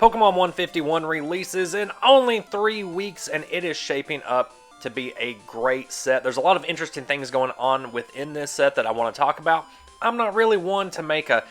Pokemon 151 releases in only 3 weeks, and it is shaping up to be a great set. There's a lot of interesting things going on within this set that I want to talk about. I'm not really one to make a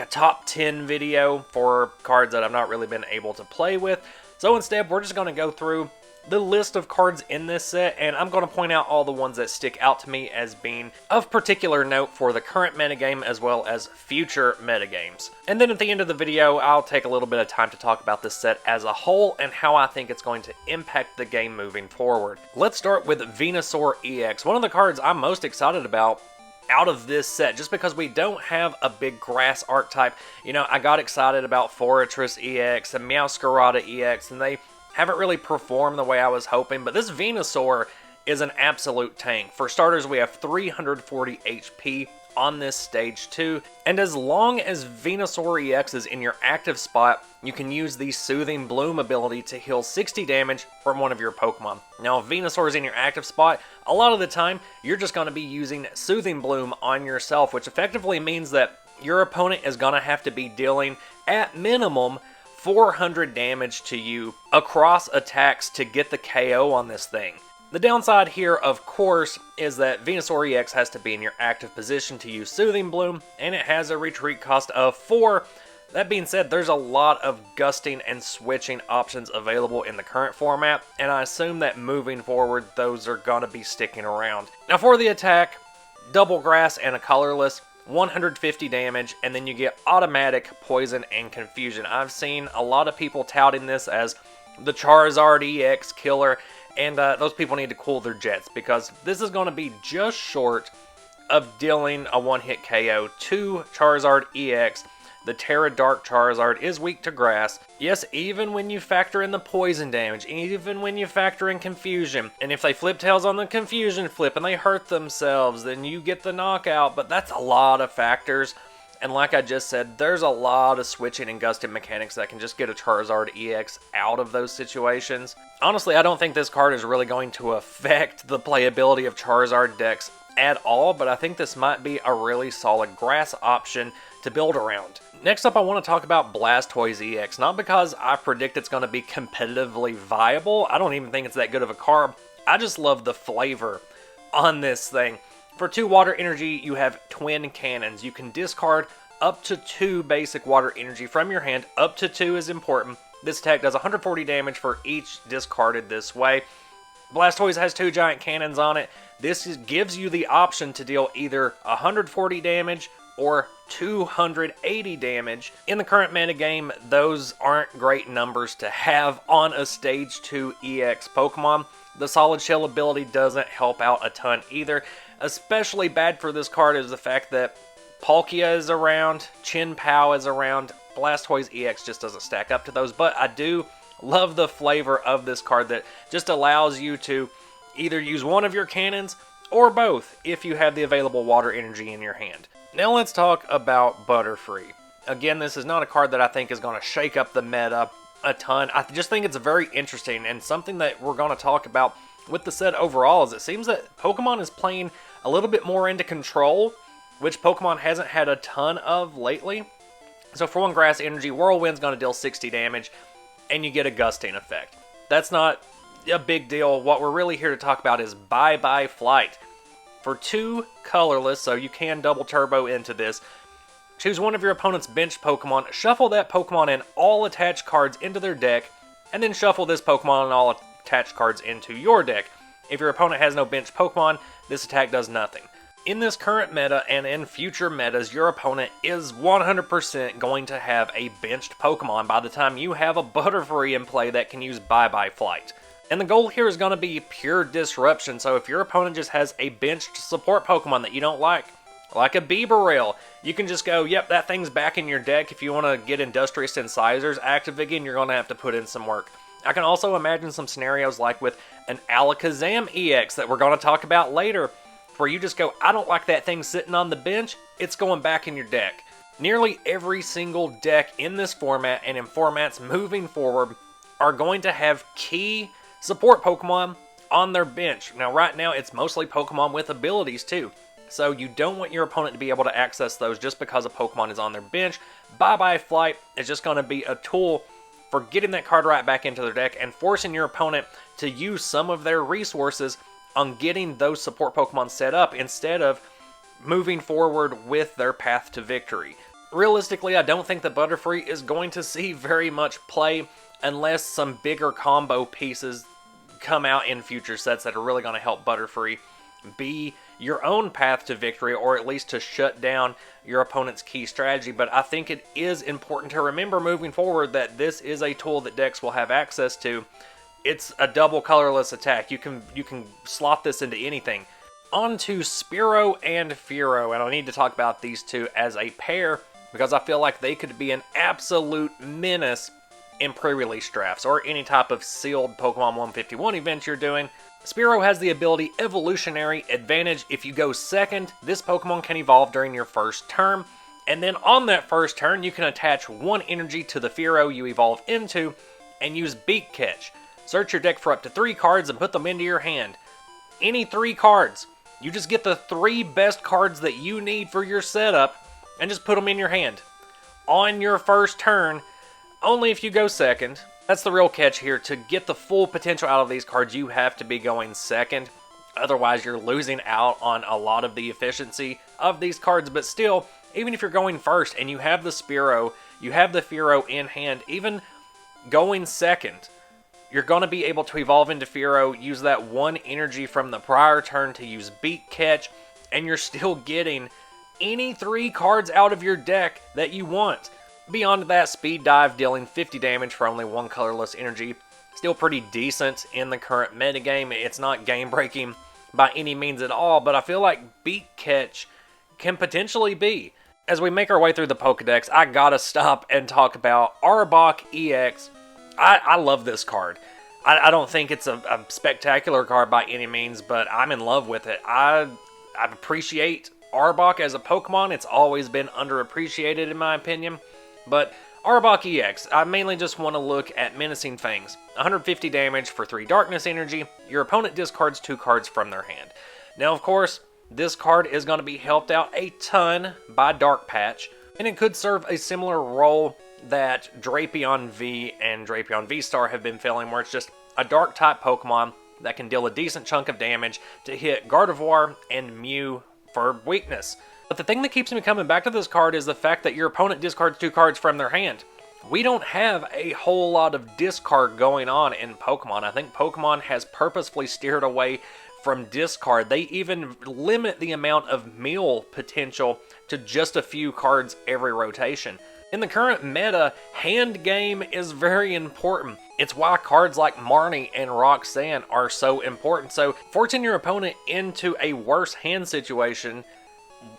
top 10 video for cards that I've not really been able to play with. So instead, we're just going to go through the list of cards in this set, and I'm going to point out all the ones that stick out to me as being of particular note for the current metagame as well as future metagames. And then at the end of the video, I'll take a little bit of time to talk about this set as a whole and how I think it's going to impact the game moving forward. Let's start with Venusaur EX, one of the cards I'm most excited about out of this set, just because we don't have a big grass archetype. You know, I got excited about Forretress EX and Meowscarada EX, and they haven't really performed the way I was hoping, but this Venusaur is an absolute tank. For starters, we have 340 HP on this stage 2, and as long as Venusaur EX is in your active spot, you can use the Soothing Bloom ability to heal 60 damage from one of your Pokemon. Now, if Venusaur is in your active spot, a lot of the time, you're just going to be using Soothing Bloom on yourself, which effectively means that your opponent is going to have to be dealing, at minimum, 400 damage to you across attacks to get the KO on this thing. The downside here, of course, is that Venusaur EX has to be in your active position to use Soothing Bloom, and it has a retreat cost of 4. That being said, there's a lot of gusting and switching options available in the current format, and I assume that moving forward, those are going to be sticking around. Now for the attack, double grass and a colorless, 150 damage, and then you get automatic poison and confusion. I've seen a lot of people touting this as the Charizard EX killer, and those people need to cool their jets, because this is going to be just short of dealing a one-hit KO to Charizard EX. The Terra Dark Charizard is weak to grass. Yes, even when you factor in the poison damage, even when you factor in confusion, and if they flip tails on the confusion flip and they hurt themselves, then you get the knockout, but that's a lot of factors. And like I just said, there's a lot of switching and gusting mechanics that can just get a Charizard EX out of those situations. Honestly, I don't think this card is really going to affect the playability of Charizard decks at all, but I think this might be a really solid grass option to build around. Next up, I want to talk about Blastoise EX, not because I predict it's going to be competitively viable. I don't even think it's that good of a card. I just love the flavor on this thing. For 2 water energy, you have twin cannons. You can discard up to 2 basic water energy from your hand. Up to 2 is important. This attack does 140 damage for each discarded this way. Blastoise has 2 giant cannons on it. This gives you the option to deal either 140 damage or 280 damage. In the current metagame, those aren't great numbers to have on a Stage 2 EX Pokemon. The Solid Shell ability doesn't help out a ton either. Especially bad for this card is the fact that Palkia is around, Chin-Pao is around, Blastoise EX just doesn't stack up to those, but I do love the flavor of this card that just allows you to either use one of your cannons or both if you have the available water energy in your hand. Now let's talk about Butterfree. Again, this is not a card that I think is going to shake up the meta a ton. I just think it's very interesting, and something that we're going to talk about with the set overall is it seems that Pokemon is playing a little bit more into control, which Pokemon hasn't had a ton of lately. So for 1 grass energy, Whirlwind's going to deal 60 damage, and you get a gusting effect. That's not a big deal. What we're really here to talk about is Bye-Bye Flight. For 2 colorless, so you can double turbo into this, choose one of your opponent's benched Pokemon, shuffle that Pokemon and all attached cards into their deck, and then shuffle this Pokemon and all attached cards into your deck. If your opponent has no benched Pokemon, this attack does nothing. In this current meta and in future metas, your opponent is 100% going to have a benched Pokemon by the time you have a Butterfree in play that can use Bye-Bye Flight. And the goal here is going to be pure disruption, so if your opponent just has a benched support Pokemon that you don't like a Beaverrail, you can just go, yep, that thing's back in your deck. If you want to get Industrious Incisors active again, you're going to have to put in some work. I can also imagine some scenarios like with an Alakazam EX that we're going to talk about later, where you just go, I don't like that thing sitting on the bench, it's going back in your deck. Nearly every single deck in this format and in formats moving forward are going to have key support Pokemon on their bench. Now right now it's mostly Pokemon with abilities too. So you don't want your opponent to be able to access those just because a Pokemon is on their bench. Bye-Bye Flight is just going to be a tool for getting that card right back into their deck and forcing your opponent to use some of their resources on getting those support Pokemon set up instead of moving forward with their path to victory. Realistically, I don't think that Butterfree is going to see very much play unless some bigger combo pieces come out in future sets that are really going to help Butterfree be your own path to victory, or at least to shut down your opponent's key strategy. But I think it is important to remember moving forward that this is a tool that decks will have access to. It's a double colorless attack. You can slot this into anything. On to Spiro and Pharaoh, and I need to talk about these two as a pair because I feel like they could be an absolute menace in pre-release drafts or any type of sealed Pokemon 151 event you're doing. Spiro has the ability Evolutionary Advantage. If you go second, this Pokemon can evolve during your first turn, and then on that first turn, you can attach one energy to the Pharaoh you evolve into and use Beak Catch. Search your deck for up to 3 cards and put them into your hand. Any 3 cards. You just get the 3 best cards that you need for your setup and just put them in your hand. On your first turn, only if you go second. That's the real catch here. To get the full potential out of these cards, you have to be going second. Otherwise, you're losing out on a lot of the efficiency of these cards. But still, even if you're going first and you have the Spiro, you have the Pharaoh in hand, even going second, you're going to be able to evolve into Pharaoh, use that 1 energy from the prior turn to use Beak Catch, and you're still getting any 3 cards out of your deck that you want. Beyond that, Speed Dive dealing 50 damage for only 1 colorless energy. Still pretty decent in the current metagame. It's not game-breaking by any means at all, but I feel like Beak Catch can potentially be. As we make our way through the Pokedex, I gotta stop and talk about Arbok EX. I love this card. I don't think it's a spectacular card by any means, but I'm in love with it. I appreciate Arbok as a Pokemon. It's always been underappreciated in my opinion. But Arbok EX, I mainly just want to look at Menacing Fangs. 150 damage for 3 Darkness Energy. Your opponent discards 2 cards from their hand. Now, of course, this card is going to be helped out a ton by Dark Patch, and it could serve a similar role that Drapion V and Drapion V-Star have been filling, where it's just a Dark-type Pokemon that can deal a decent chunk of damage to hit Gardevoir and Mew for weakness. But the thing that keeps me coming back to this card is the fact that your opponent discards 2 cards from their hand. We don't have a whole lot of discard going on in Pokemon. I think Pokemon has purposefully steered away from discard. They even limit the amount of meal potential to just a few cards every rotation. In the current meta, hand game is very important. It's why cards like Marnie and Roxanne are so important. So forcing your opponent into a worse hand situation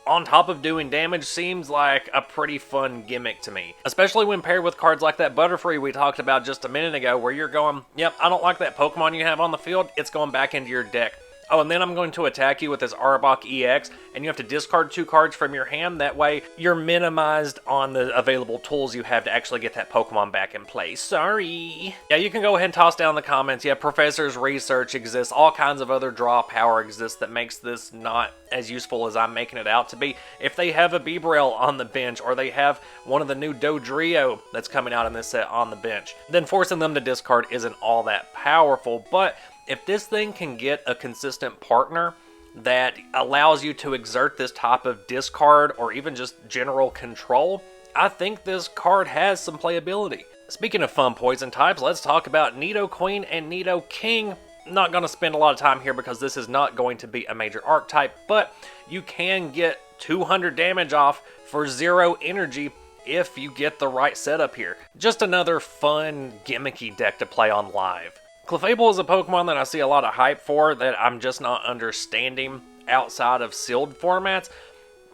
on top of doing damage seems like a pretty fun gimmick to me. Especially when paired with cards like that Butterfree we talked about just a minute ago, where you're going, yep, I don't like that Pokemon you have on the field, it's going back into your deck. Oh, and then I'm going to attack you with this Arbok EX, and you have to discard 2 cards from your hand. That way, you're minimized on the available tools you have to actually get that Pokemon back in play. Sorry. Yeah, you can go ahead and toss down the comments. Yeah, Professor's research exists. All kinds of other draw power exists that makes this not as useful as I'm making it out to be. If they have a Beebrel on the bench, or they have one of the new Dodrio that's coming out in this set on the bench, then forcing them to discard isn't all that powerful. But if this thing can get a consistent partner that allows you to exert this type of discard or even just general control, I think this card has some playability. Speaking of fun poison types, let's talk about Nido Queen and Nido King. Not going to spend a lot of time here because this is not going to be a major archetype, but you can get 200 damage off for 0 energy if you get the right setup here. Just another fun, gimmicky deck to play on live. Clefable is a Pokemon that I see a lot of hype for that I'm just not understanding outside of sealed formats.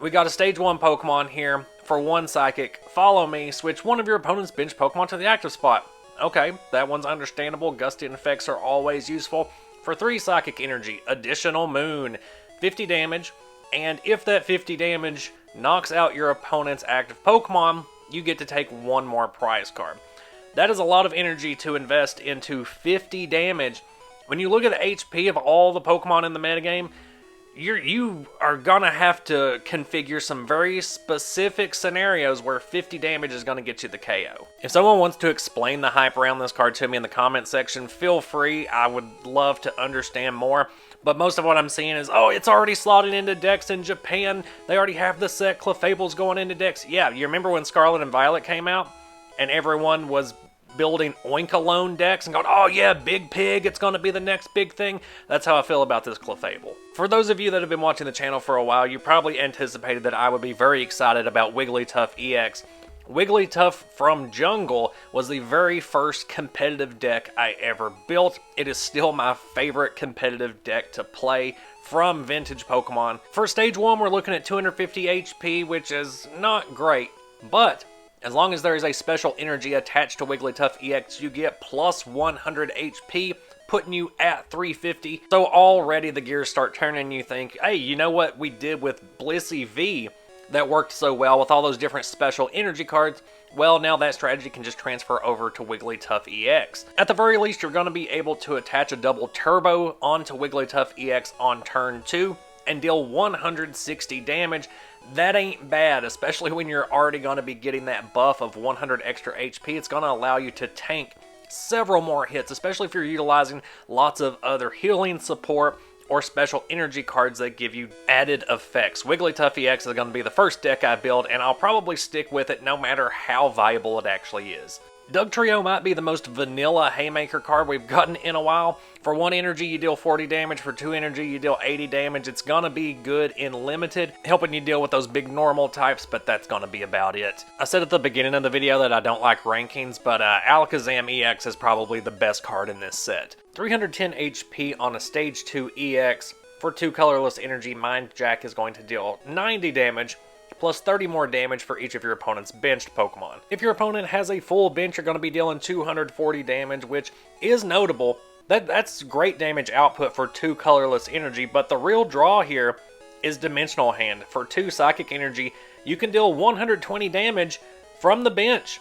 We got a stage 1 Pokemon here. For 1 Psychic, follow me, switch one of your opponent's bench Pokemon to the active spot. Okay, that one's understandable. Gusting effects are always useful. For 3 Psychic Energy, additional Moon, 50 damage, and if that 50 damage knocks out your opponent's active Pokemon, you get to take 1 more prize card. That is a lot of energy to invest into 50 damage. When you look at the HP of all the Pokemon in the metagame, you are gonna have to configure some very specific scenarios where 50 damage is gonna get you the KO. If someone wants to explain the hype around this card to me in the comment section, feel free. I would love to understand more. But most of what I'm seeing is, oh, it's already slotted into decks in Japan. They already have the set. Clefable's going into decks. Yeah, you remember when Scarlet and Violet came out and everyone was building Oink-alone decks and going, oh yeah, Big Pig, it's going to be the next big thing. That's how I feel about this Clefable. For those of you that have been watching the channel for a while, you probably anticipated that I would be very excited about Wigglytuff EX. Wigglytuff from Jungle was the very first competitive deck I ever built. It is still my favorite competitive deck to play from vintage Pokemon. For Stage 1, we're looking at 250 HP, which is not great, but as long as there is a special energy attached to Wigglytuff EX, you get plus 100 HP, putting you at 350. So already the gears start turning and you think, hey, you know what we did with Blissey V that worked so well with all those different special energy cards? Well, now that strategy can just transfer over to Wigglytuff EX. At the very least, you're going to be able to attach a double turbo onto Wigglytuff EX on turn 2 and deal 160 damage. That ain't bad, especially when you're already going to be getting that buff of 100 extra HP. It's going to allow you to tank several more hits, especially if you're utilizing lots of other healing support or special energy cards that give you added effects. Wigglytuff EX is going to be the first deck I build, and I'll probably stick with it no matter how viable it actually is. Dodrio might be the most vanilla Haymaker card we've gotten in a while. For 1 energy, you deal 40 damage. For 2 energy, you deal 80 damage. It's going to be good in limited, helping you deal with those big normal types, but that's going to be about it. I said at the beginning of the video that I don't like rankings, but Alakazam EX is probably the best card in this set. 310 HP on a Stage 2 EX. For 2 colorless energy, Mind Jack is going to deal 90 damage, plus 30 more damage for each of your opponent's benched Pokemon. If your opponent has a full bench, you're going to be dealing 240 damage, which is notable. That's great damage output for 2 colorless energy, but the real draw here is Dimensional Hand. For 2 psychic energy, you can deal 120 damage from the bench.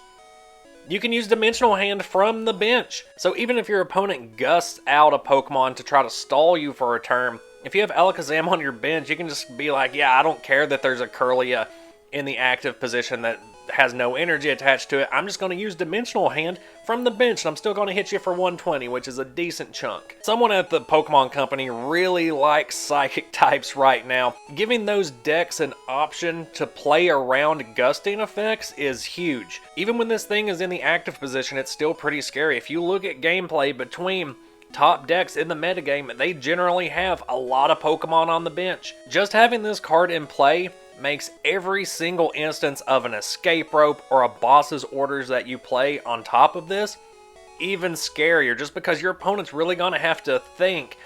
You can use Dimensional Hand from the bench. So even if your opponent gusts out a Pokemon to try to stall you for a turn, if you have Alakazam on your bench, you can just be like, yeah, I don't care that there's a Curlia in the active position that has no energy attached to it. I'm just going to use Dimensional Hand from the bench, and I'm still going to hit you for 120, which is a decent chunk. Someone at the Pokemon Company really likes Psychic types right now. Giving those decks an option to play around gusting effects is huge. Even when this thing is in the active position, it's still pretty scary. If you look at gameplay between top decks in the metagame, they generally have a lot of Pokemon on the bench. Just having this card in play makes every single instance of an escape rope or a boss's orders that you play on top of this even scarier, just because your opponent's really going to have to think,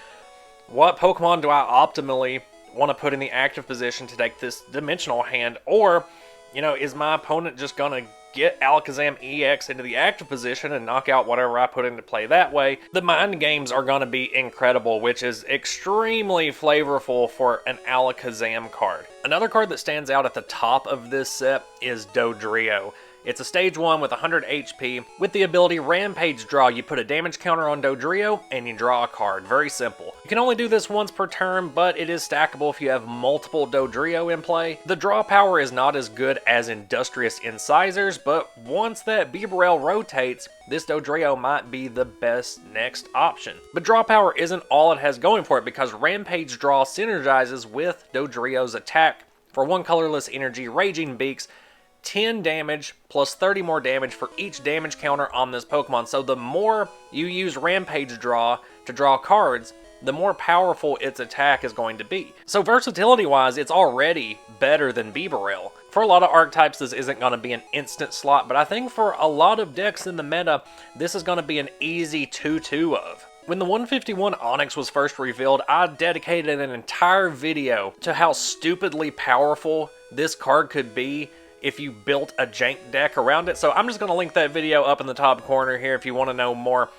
what Pokemon do I optimally want to put in the active position to take this Dimensional Hand? Or, you know, is my opponent just going to get Alakazam EX into the active position and knock out whatever I put into play that way? The mind games are going to be incredible, which is extremely flavorful for an Alakazam card. Another card that stands out at the top of this set is Dodrio. It's a Stage 1 with 100 HP. With the ability Rampage Draw, you put a damage counter on Dodrio and you draw a card. Very simple. You can only do this once per turn, but it is stackable if you have multiple Dodrio in play. The draw power is not as good as Industrious Incisors, but once that Bibarel rotates, this Dodrio might be the best next option. But draw power isn't all it has going for it, because Rampage Draw synergizes with Dodrio's attack. For 1 colorless energy, Raging Beaks, 10 damage plus 30 more damage for each damage counter on this Pokemon. So the more you use Rampage Draw to draw cards, the more powerful its attack is going to be. So versatility wise, it's already better than Bibarel. For a lot of archetypes, this isn't going to be an instant slot, but I think for a lot of decks in the meta, this is going to be an easy 2-2 of. When the 151 Onyx was first revealed, I dedicated an entire video to how stupidly powerful this card could be if you built a jank deck around it. So I'm just going to link that video up in the top corner here if you want to know more.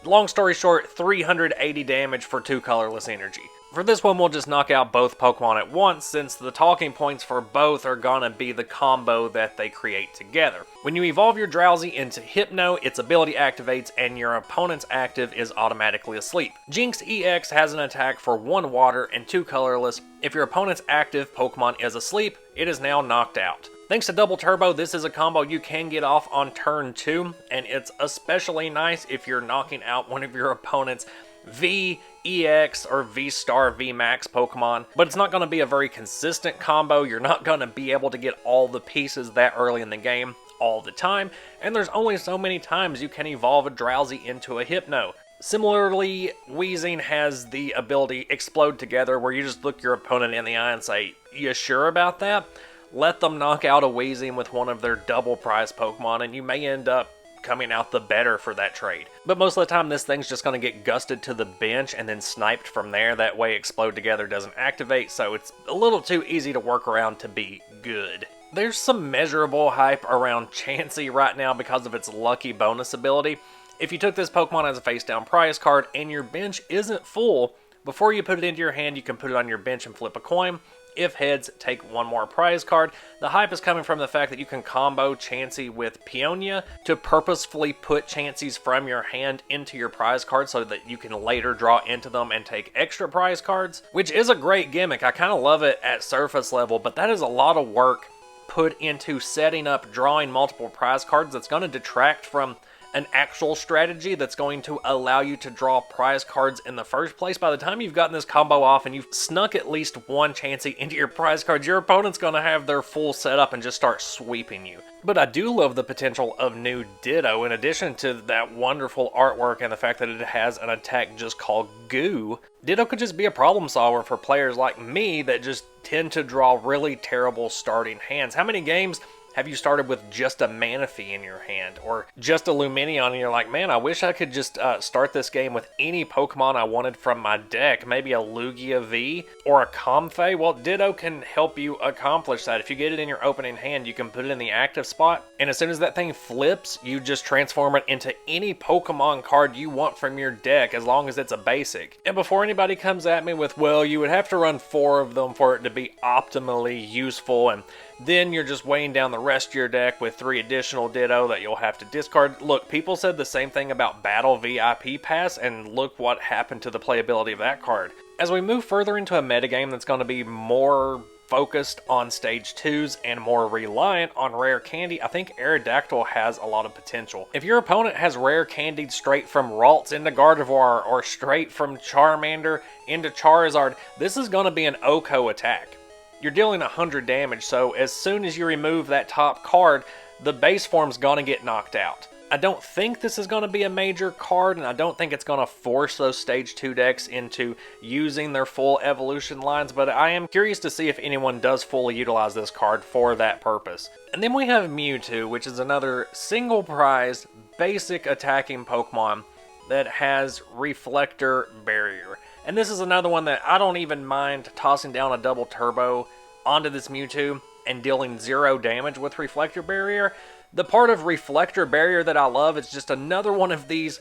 Long story short, 380 damage for 2 colorless energy. For this one, we'll just knock out both Pokemon at once, since the talking points for both are gonna be the combo that they create together. When you evolve your Drowsy into Hypno, its ability activates and your opponent's active is automatically asleep. Jinx EX has an attack for 1 water and 2 colorless. If your opponent's active Pokemon is asleep, it is now knocked out. Thanks to Double Turbo, this is a combo you can get off on turn 2, and it's especially nice if you're knocking out one of your opponent's VEX or V-Star VMAX Pokemon, but it's not going to be a very consistent combo. You're not going to be able to get all the pieces that early in the game all the time, and there's only so many times you can evolve a Drowsy into a Hypno. Similarly, Weezing has the ability Explode Together, where you just look your opponent in the eye and say, "You sure about that?" Let them knock out a Weezing with one of their double prize Pokemon, and you may end up coming out the better for that trade. But most of the time, this thing's just going to get gusted to the bench and then sniped from there. That way, Explode Together doesn't activate, so it's a little too easy to work around to be good. There's some measurable hype around Chansey right now because of its lucky bonus ability. If you took this Pokemon as a face-down prize card and your bench isn't full, before you put it into your hand, you can put it on your bench and flip a coin. If heads, take 1 more prize card. The hype is coming from the fact that you can combo Chansey with Peonia to purposefully put Chanseys from your hand into your prize card so that you can later draw into them and take extra prize cards, which is a great gimmick. I kind of love it at surface level, but that is a lot of work put into setting up drawing multiple prize cards that's going to detract from an actual strategy that's going to allow you to draw prize cards in the first place. By the time you've gotten this combo off and you've snuck at least 1 Chansey into your prize cards, your opponent's going to have their full setup and just start sweeping you. But I do love the potential of new Ditto. In addition to that wonderful artwork and the fact that it has an attack just called Goo, Ditto could just be a problem solver for players like me that just tend to draw really terrible starting hands. How many games have you started with just a Manaphy in your hand, or just a Lumineon, and you're like, man, I wish I could just start this game with any Pokemon I wanted from my deck, maybe a Lugia V, or a Comfey? Well, Ditto can help you accomplish that. If you get it in your opening hand, you can put it in the active spot, and as soon as that thing flips, you just transform it into any Pokemon card you want from your deck, as long as it's a basic. And before anybody comes at me with, well, you would have to run 4 of them for it to be optimally useful, and then you're just weighing down the rest of your deck with 3 additional Ditto that you'll have to discard. Look, people said the same thing about Battle VIP Pass, and look what happened to the playability of that card. As we move further into a metagame that's going to be more focused on stage 2s and more reliant on rare candy, I think Aerodactyl has a lot of potential. If your opponent has rare candied straight from Ralts into Gardevoir, or straight from Charmander into Charizard, this is going to be an OHKO attack. You're dealing 100 damage, so as soon as you remove that top card, the base form's gonna get knocked out. I don't think this is gonna be a major card, and I don't think it's gonna force those stage 2 decks into using their full evolution lines, but I am curious to see if anyone does fully utilize this card for that purpose. And then we have Mewtwo, which is another single prize, basic attacking Pokemon that has Reflector Barrier. And this is another one that I don't even mind tossing down a Double Turbo onto this Mewtwo and dealing 0 damage with Reflector Barrier. The part of Reflector Barrier that I love is just another one of these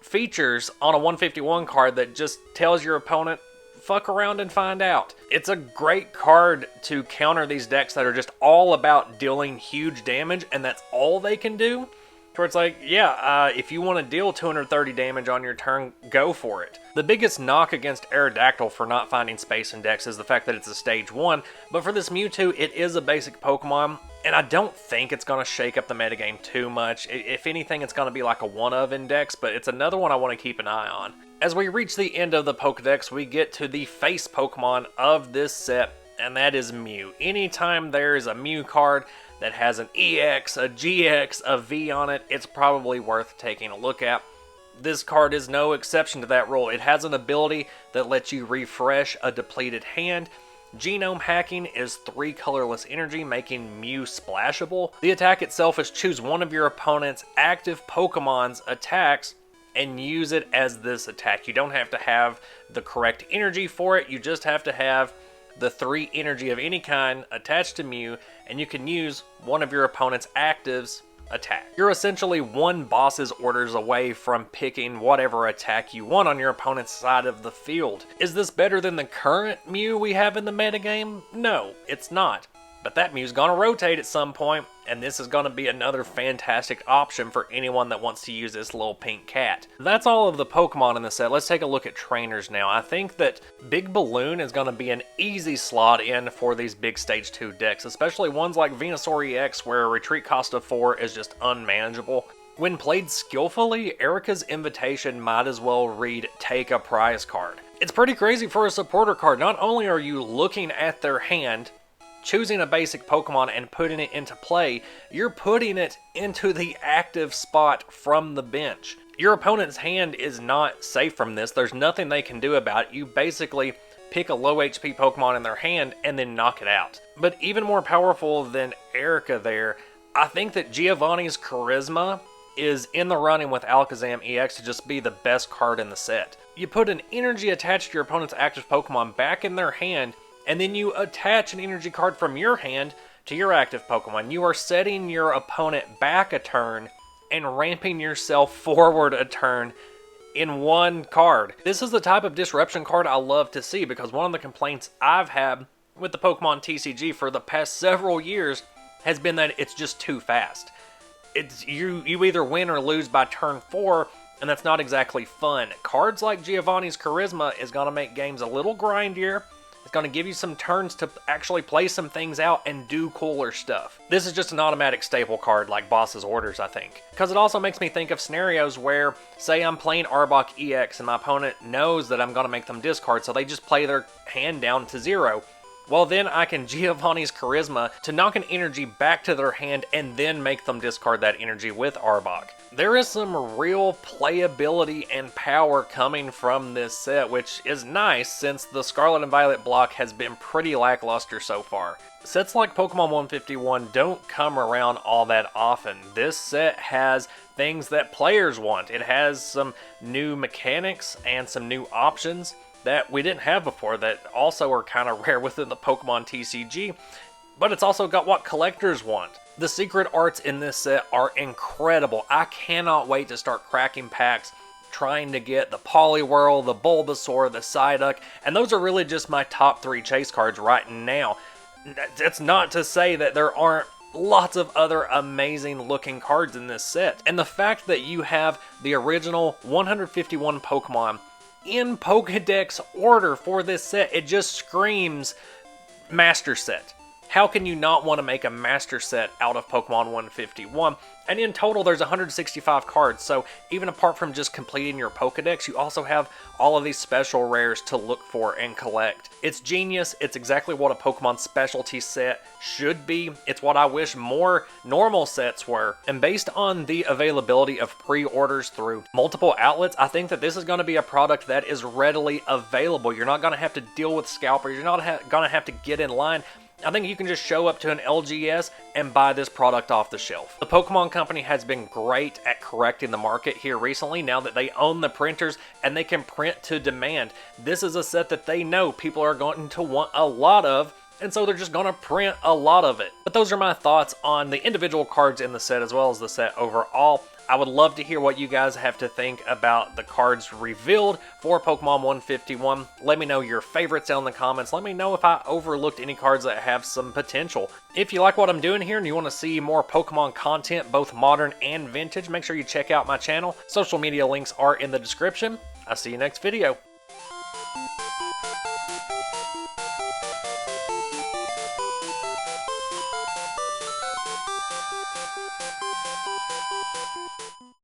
features on a 151 card that just tells your opponent, fuck around and find out. It's a great card to counter these decks that are just all about dealing huge damage, and that's all they can do. Where it's like, yeah, if you want to deal 230 damage on your turn, go for it. The biggest knock against Aerodactyl for not finding space in decks is the fact that it's a stage 1, but for this Mewtwo, it is a basic Pokemon, and I don't think it's going to shake up the metagame too much. If anything, it's going to be like a one-of in decks, but it's another one I want to keep an eye on. As we reach the end of the Pokedex, we get to the face Pokemon of this set, and that is Mew. Anytime there's a Mew card that has an EX, a GX, a V on it, it's probably worth taking a look at. This card is no exception to that rule. It has an ability that lets you refresh a depleted hand. Genome hacking is 3 colorless energy, making Mew splashable. The attack itself is choose one of your opponent's active Pokemon's attacks and use it as this attack. You don't have to have the correct energy for it, you just have to have the 3 energy of any kind attached to Mew, and you can use one of your opponent's actives attack. You're essentially one boss's orders away from picking whatever attack you want on your opponent's side of the field. Is this better than the current Mew we have in the metagame? No, it's not. But that Mew's gonna rotate at some point, and this is gonna be another fantastic option for anyone that wants to use this little pink cat. That's all of the Pokemon in the set. Let's take a look at trainers now. I think that Big Balloon is gonna be an easy slot in for these big Stage 2 decks, especially ones like Venusaur EX where a retreat cost of 4 is just unmanageable. When played skillfully, Erica's Invitation might as well read Take a Prize card. It's pretty crazy for a supporter card. Not only are you looking at their hand, choosing a basic Pokemon and putting it into play, you're putting it into the active spot from the bench. Your opponent's hand is not safe from this. There's nothing they can do about it. You basically pick a low HP Pokemon in their hand and then knock it out. But even more powerful than Erica there, I think that Giovanni's Charisma is in the running with Alakazam EX to just be the best card in the set. You put an energy attached to your opponent's active Pokemon back in their hand, and then you attach an energy card from your hand to your active Pokemon. You are setting your opponent back a turn and ramping yourself forward a turn in one card. This is the type of disruption card I love to see, because one of the complaints I've had with the Pokemon TCG for the past several years has been that it's just too fast. It's you either win or lose by turn 4, and that's not exactly fun. Cards like Giovanni's Charisma is going to make games a little grindier. It's going to give you some turns to actually play some things out and do cooler stuff. This is just an automatic staple card like Boss's Orders, I think. Because it also makes me think of scenarios where, say I'm playing Arbok EX and my opponent knows that I'm going to make them discard, so they just play their hand down to 0. Well, then I can Giovanni's Charisma to knock an energy back to their hand and then make them discard that energy with Arbok. There is some real playability and power coming from this set, which is nice since the Scarlet and Violet block has been pretty lackluster so far. Sets like Pokemon 151 don't come around all that often. This set has things that players want. It has some new mechanics and some new options that we didn't have before that also are kind of rare within the Pokemon TCG, but it's also got what collectors want. The secret arts in this set are incredible. I cannot wait to start cracking packs, trying to get the Poliwhirl, the Bulbasaur, the Psyduck, and those are really just my top 3 chase cards right now. That's not to say that there aren't lots of other amazing looking cards in this set. And the fact that you have the original 151 Pokemon in Pokèdex order for this set, it just screams Master Set. How can you not want to make a Master Set out of Pokemon 151? And in total, there's 165 cards, so even apart from just completing your Pokèdex, you also have all of these special rares to look for and collect. It's genius. It's exactly what a Pokemon specialty set should be. It's what I wish more normal sets were. And based on the availability of pre-orders through multiple outlets, I think that this is going to be a product that is readily available. You're not going to have to deal with scalpers. You're not going to have to get in line. I think you can just show up to an LGS and buy this product off the shelf. The Pokemon Company has been great at correcting the market here recently now that they own the printers and they can print to demand. This is a set that they know people are going to want a lot of, and so they're just going to print a lot of it. But those are my thoughts on the individual cards in the set as well as the set overall. I would love to hear what you guys have to think about the cards revealed for Pokemon 151. Let me know your favorites down in the comments. Let me know if I overlooked any cards that have some potential. If you like what I'm doing here and you want to see more Pokemon content, both modern and vintage, make sure you check out my channel. Social media links are in the description. I'll see you next video.